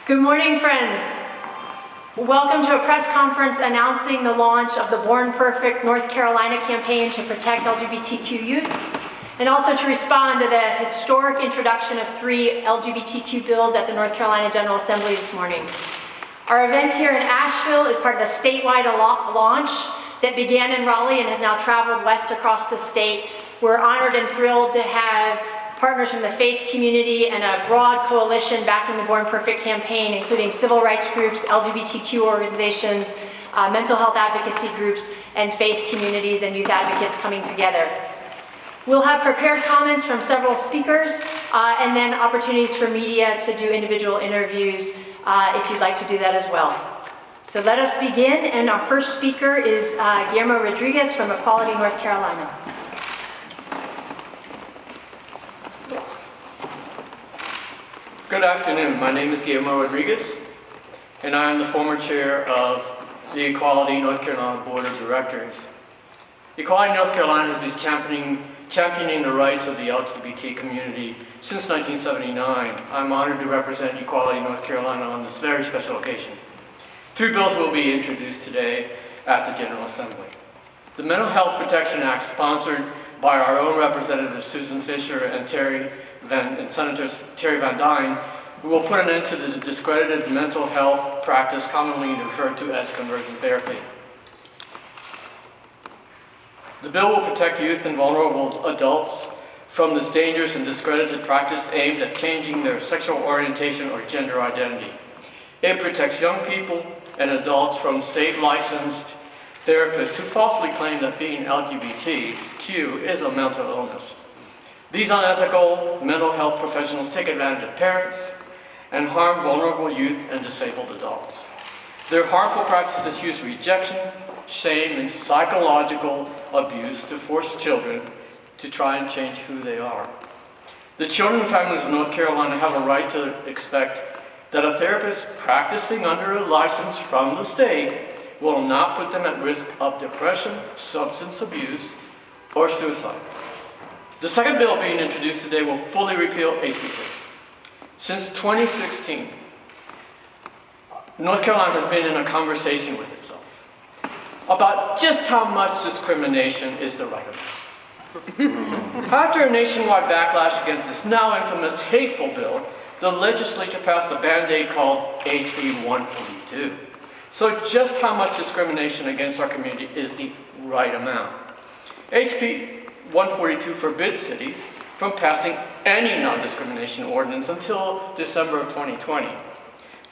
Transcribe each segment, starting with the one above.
Good morning, friends. Welcome to a press conference announcing the launch of the Born Perfect North Carolina campaign to protect LGBTQ youth, and also to respond to the historic introduction of 3 LGBTQ bills at the North Carolina General Assembly this morning. Our event here in Asheville is part of a statewide launch that began in Raleigh and has now traveled west across the state. We're honored and thrilled to have partners from the faith community and a broad coalition backing the Born Perfect campaign, including civil rights groups, LGBTQ organizations, mental health advocacy groups, and faith communities and youth advocates coming together. We'll have prepared comments from several speakers and then opportunities for media to do individual interviews if you'd like to do that as well. So let us begin, and our first speaker is Guillermo Rodriguez from Equality North Carolina. Good afternoon. My name is Guillermo Rodriguez, and I am the former chair of the Equality North Carolina Board of Directors. Equality North Carolina has been championing the rights of the LGBT community since 1979. I'm honored to represent Equality North Carolina on this very special occasion. 3 bills will be introduced today at the General Assembly. The Mental Health Protection Act, sponsored by our own representatives Susan Fisher and Senator Terry Van Dyne, will put an end to the discredited mental health practice commonly referred to as conversion therapy. The bill will protect youth and vulnerable adults from this dangerous and discredited practice aimed at changing their sexual orientation or gender identity. It protects young people and adults from state-licensed therapists who falsely claim that being LGBTQ is a mental illness. These unethical mental health professionals take advantage of parents and harm vulnerable youth and disabled adults. Their harmful practices use rejection, shame, and psychological abuse to force children to try and change who they are. The children and families of North Carolina have a right to expect that a therapist practicing under a license from the state will not put them at risk of depression, substance abuse, or suicide. The second bill being introduced today will fully repeal HB3. Since 2016, North Carolina has been in a conversation with itself about just how much discrimination is the right amount. After a nationwide backlash against this now infamous hateful bill, the legislature passed a Band-Aid called HB 142. So just how much discrimination against our community is the right amount? HB 142 forbids cities from passing any non-discrimination ordinance until December of 2020.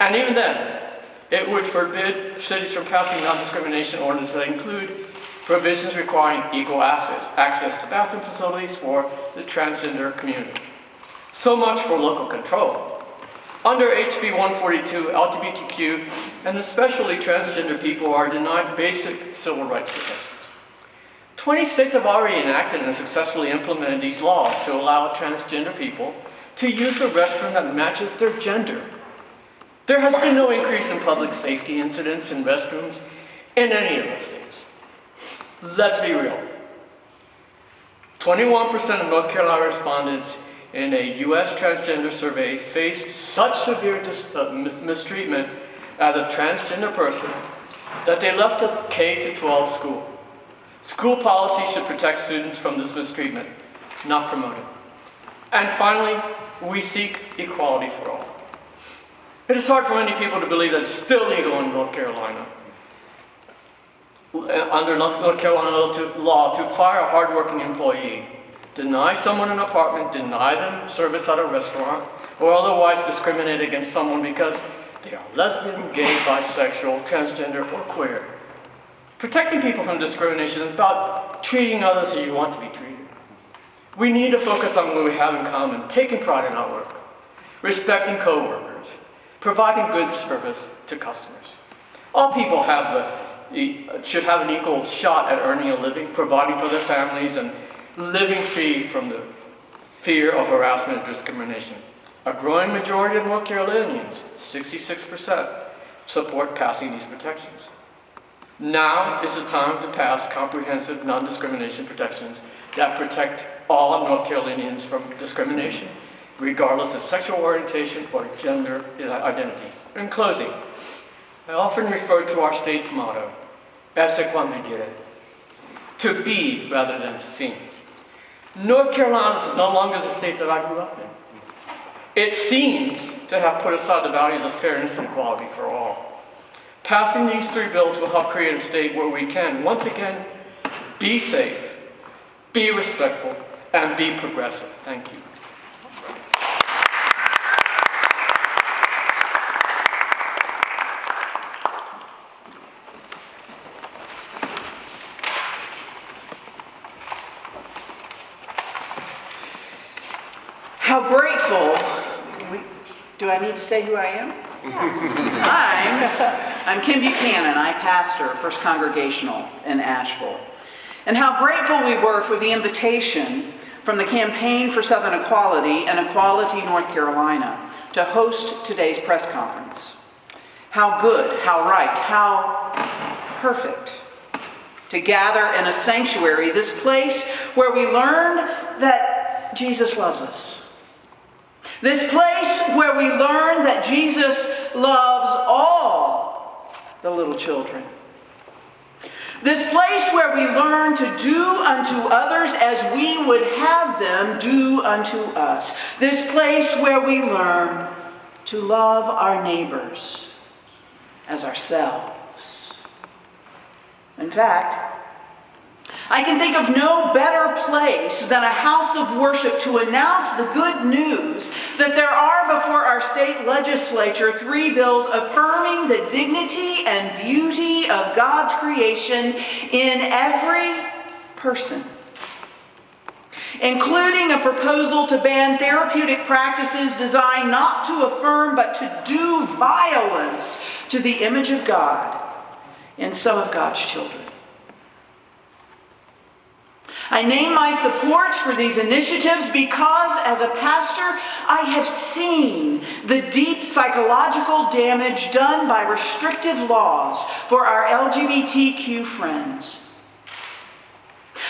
And even then, it would forbid cities from passing non-discrimination ordinances that include provisions requiring equal access to bathroom facilities for the transgender community. So much for local control. Under HB 142, LGBTQ and especially transgender people are denied basic civil rights protections. 20 states have already enacted and successfully implemented these laws to allow transgender people to use the restroom that matches their gender. There has been no increase in public safety incidents in restrooms in any of the states. Let's be real. 21% of North Carolina respondents in a U.S. transgender survey faced such severe mistreatment as a transgender person that they left a K-12 school. School policy should protect students from this mistreatment, not promote it. And finally, we seek equality for all. It is hard for many people to believe that it's still legal in North Carolina, under North Carolina law, to fire a hardworking employee, deny someone an apartment, deny them service at a restaurant, or otherwise discriminate against someone because they are lesbian, gay, bisexual, transgender, or queer. Protecting people from discrimination is about treating others as you want to be treated. We need to focus on what we have in common, taking pride in our work, respecting co-workers, providing good service to customers. All people should have an equal shot at earning a living, providing for their families, and living free from the fear of harassment and discrimination. A growing majority of North Carolinians, 66%, support passing these protections. Now is the time to pass comprehensive non-discrimination protections that protect all North Carolinians from discrimination regardless of sexual orientation or gender identity. In closing, I often refer to our state's motto, "Esse quam videre," to be rather than to seem. North Carolina is no longer the state that I grew up in. It seems to have put aside the values of fairness and equality for all. Passing these 3 bills will help create a state where we can, once again, be safe, be respectful, and be progressive. Thank you. How grateful. Do I need to say who I am? I'm Kim Buchanan. I pastor First Congregational in Asheville. And how grateful we were for the invitation from the Campaign for Southern Equality and Equality North Carolina to host today's press conference. How good, how right, how perfect to gather in a sanctuary, this place where we learn that Jesus loves us. This place where we learn that Jesus loves all the little children. This place where we learn to do unto others as we would have them do unto us. This place where we learn to love our neighbors as ourselves. In fact, I can think of no better place than a house of worship to announce the good news that there are before our state legislature 3 bills affirming the dignity and beauty of God's creation in every person, including a proposal to ban therapeutic practices designed not to affirm but to do violence to the image of God in some of God's children. I name my support for these initiatives because, as a pastor, I have seen the deep psychological damage done by restrictive laws for our LGBTQ friends.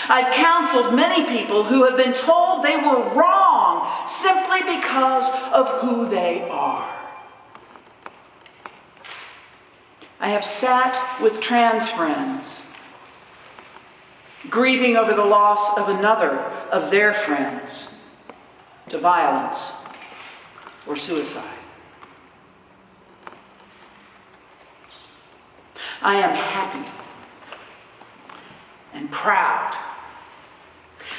I've counseled many people who have been told they were wrong simply because of who they are. I have sat with trans friends, grieving over the loss of another of their friends to violence or suicide. I am happy and proud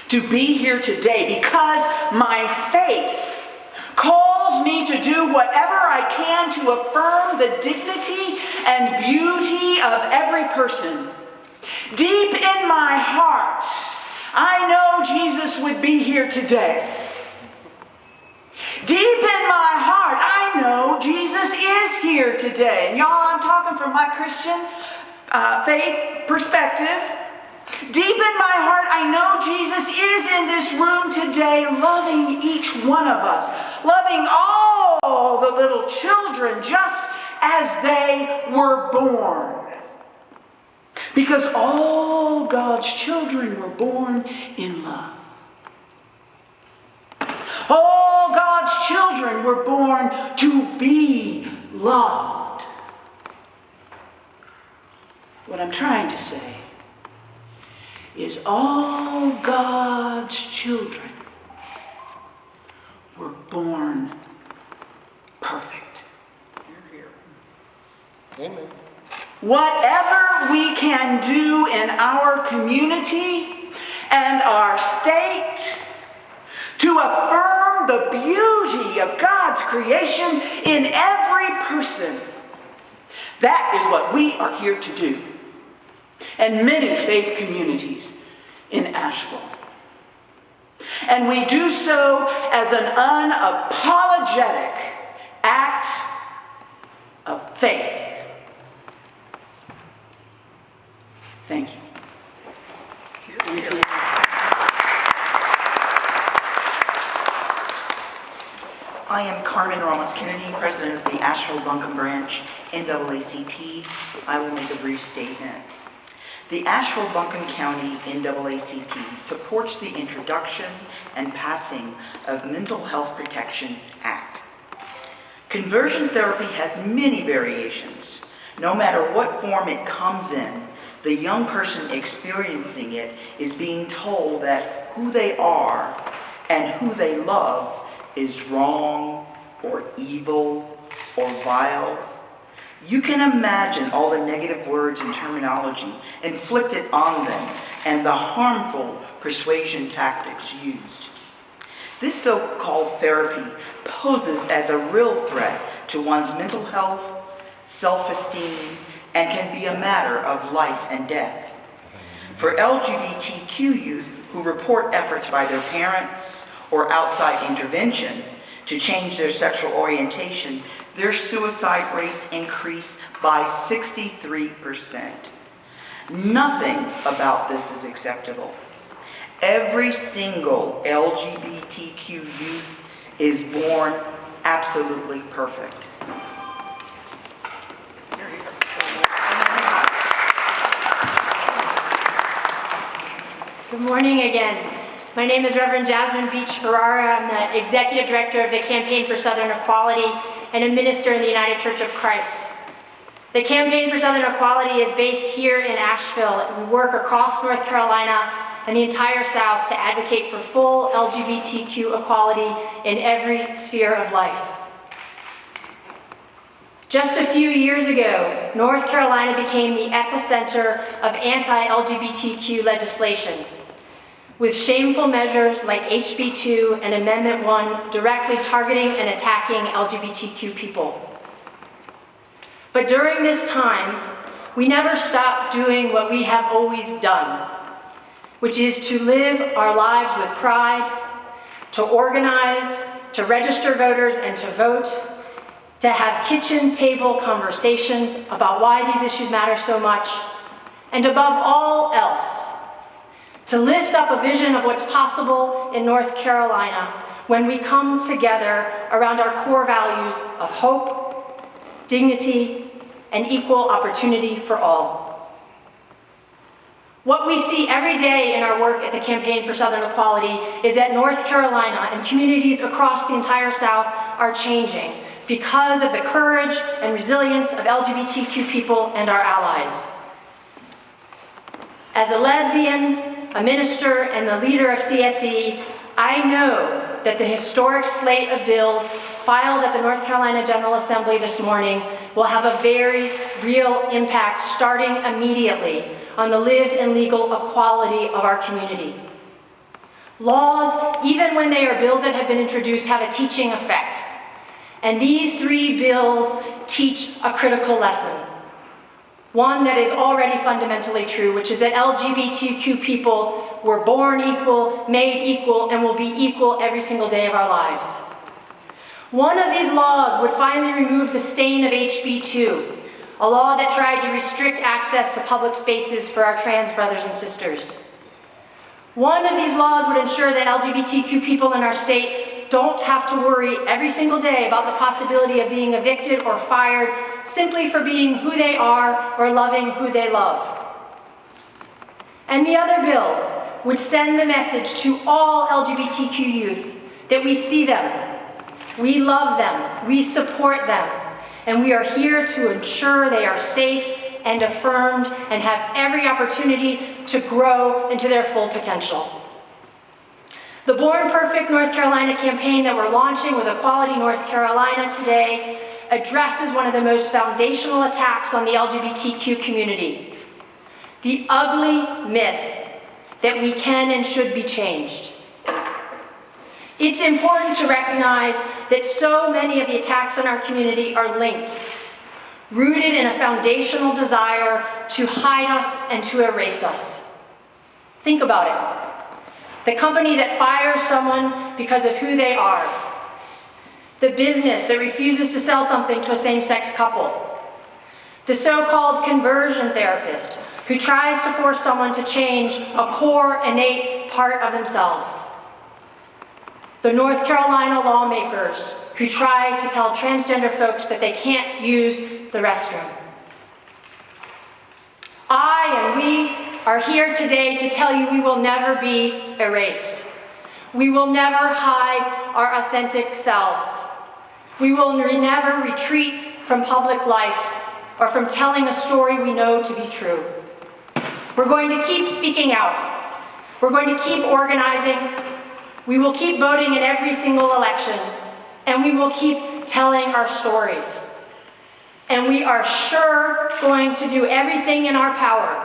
to be here today because my faith calls me to do whatever I can to affirm the dignity and beauty of every person. Deep in my heart, I know Jesus would be here today. Deep in my heart, I know Jesus is here today. And y'all, I'm talking from my Christian faith perspective. Deep in my heart, I know Jesus is in this room today, loving each one of us, loving all the little children just as they were born. Because all God's children were born in love. All God's children were born to be loved. What I'm trying to say is all God's children were born perfect. Hear, hear. Amen. Whatever we can do in our community and our state to affirm the beauty of God's creation in every person, that is what we are here to do. And many faith communities in Asheville. And we do so as an unapologetic act of faith. Thank you. I am Carmen Ramos Kennedy, president of the Asheville-Buncombe branch, NAACP. I will make a brief statement. The Asheville-Buncombe County NAACP supports the introduction and passing of Mental Health Protection Act. Conversion therapy has many variations. No matter what form it comes in, the young person experiencing it is being told that who they are and who they love is wrong or evil or vile. You can imagine all the negative words and terminology inflicted on them and the harmful persuasion tactics used. This so-called therapy poses as a real threat to one's mental health, self-esteem, and can be a matter of life and death. For LGBTQ youth who report efforts by their parents or outside intervention to change their sexual orientation, their suicide rates increase by 63%. Nothing about this is acceptable. Every single LGBTQ youth is born absolutely perfect. Good morning again. My name is Reverend Jasmine Beech Ferrara. I'm the Executive Director of the Campaign for Southern Equality and a minister in the United Church of Christ. The Campaign for Southern Equality is based here in Asheville. We work across North Carolina and the entire South to advocate for full LGBTQ equality in every sphere of life. Just a few years ago, North Carolina became the epicenter of anti-LGBTQ legislation, with shameful measures like HB 2 and Amendment 1 directly targeting and attacking LGBTQ people. But during this time, we never stopped doing what we have always done, which is to live our lives with pride, to organize, to register voters and to vote, to have kitchen table conversations about why these issues matter so much, and above all else, to lift up a vision of what's possible in North Carolina when we come together around our core values of hope, dignity, and equal opportunity for all. What we see every day in our work at the Campaign for Southern Equality is that North Carolina and communities across the entire South are changing because of the courage and resilience of LGBTQ people and our allies. As a lesbian, a minister, and the leader of CSE, I know that the historic slate of bills filed at the North Carolina General Assembly this morning will have a very real impact starting immediately on the lived and legal equality of our community. Laws, even when they are bills that have been introduced, have a teaching effect. And these three bills teach a critical lesson. One that is already fundamentally true, which is that LGBTQ people were born equal, made equal, and will be equal every single day of our lives. One of these laws would finally remove the stain of HB 2, a law that tried to restrict access to public spaces for our trans brothers and sisters. One of these laws would ensure that LGBTQ people in our state don't have to worry every single day about the possibility of being evicted or fired simply for being who they are or loving who they love. And the other bill would send the message to all LGBTQ youth that we see them, we love them, we support them, and we are here to ensure they are safe and affirmed and have every opportunity to grow into their full potential. The Born Perfect North Carolina campaign that we're launching with Equality North Carolina today addresses one of the most foundational attacks on the LGBTQ community, the ugly myth that we can and should be changed. It's important to recognize that so many of the attacks on our community are linked, rooted in a foundational desire to hide us and to erase us. Think about it. The company that fires someone because of who they are. The business that refuses to sell something to a same-sex couple. The so-called conversion therapist who tries to force someone to change a core, innate part of themselves. The North Carolina lawmakers who try to tell transgender folks that they can't use the restroom. I and we are here today to tell you we will never be erased. We will never hide our authentic selves. We will never retreat from public life or from telling a story we know to be true. We're going to keep speaking out. We're going to keep organizing. We will keep voting in every single election, and we will keep telling our stories. And we are sure going to do everything in our power,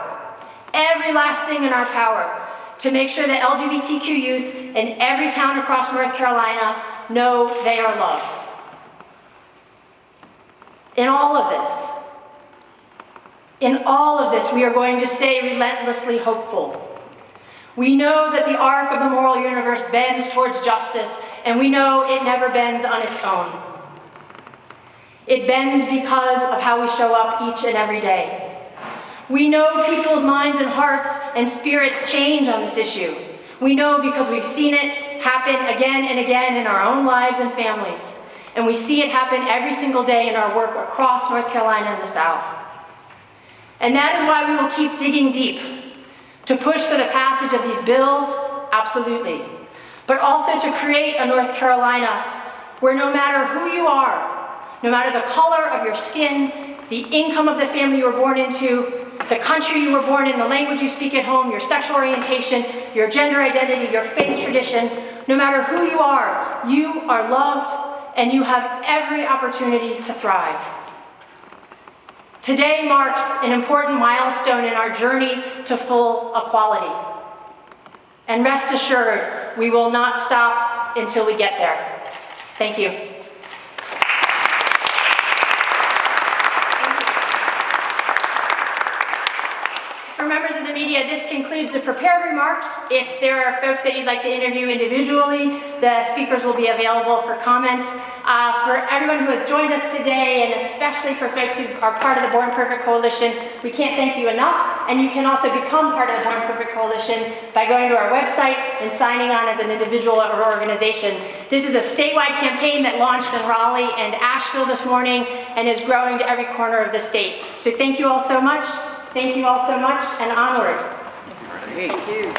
every last thing in our power, to make sure that LGBTQ youth in every town across North Carolina know they are loved. In all of this, we are going to stay relentlessly hopeful. We know that the arc of the moral universe bends towards justice, and we know it never bends on its own. It bends because of how we show up each and every day. We know people's minds and hearts and spirits change on this issue. We know because we've seen it happen again and again in our own lives and families. And we see it happen every single day in our work across North Carolina and the South. And that is why we will keep digging deep, to push for the passage of these bills, absolutely, but also to create a North Carolina where no matter who you are, no matter the color of your skin, the income of the family you were born into, the country you were born in, the language you speak at home, your sexual orientation, your gender identity, your faith tradition, no matter who you are loved and you have every opportunity to thrive. Today marks an important milestone in our journey to full equality. And rest assured, we will not stop until we get there. Thank you. For members of the media, this concludes the prepared remarks. If there are folks that you'd like to interview individually, the speakers will be available for comment. For everyone who has joined us today, and especially for folks who are part of the Born Perfect Coalition, we can't thank you enough. And you can also become part of the Born Perfect Coalition by going to our website and signing on as an individual or organization. This is a statewide campaign that launched in Raleigh and Asheville this morning and is growing to every corner of the state. So thank you all so much. Thank you all so much, and onward. Thank you.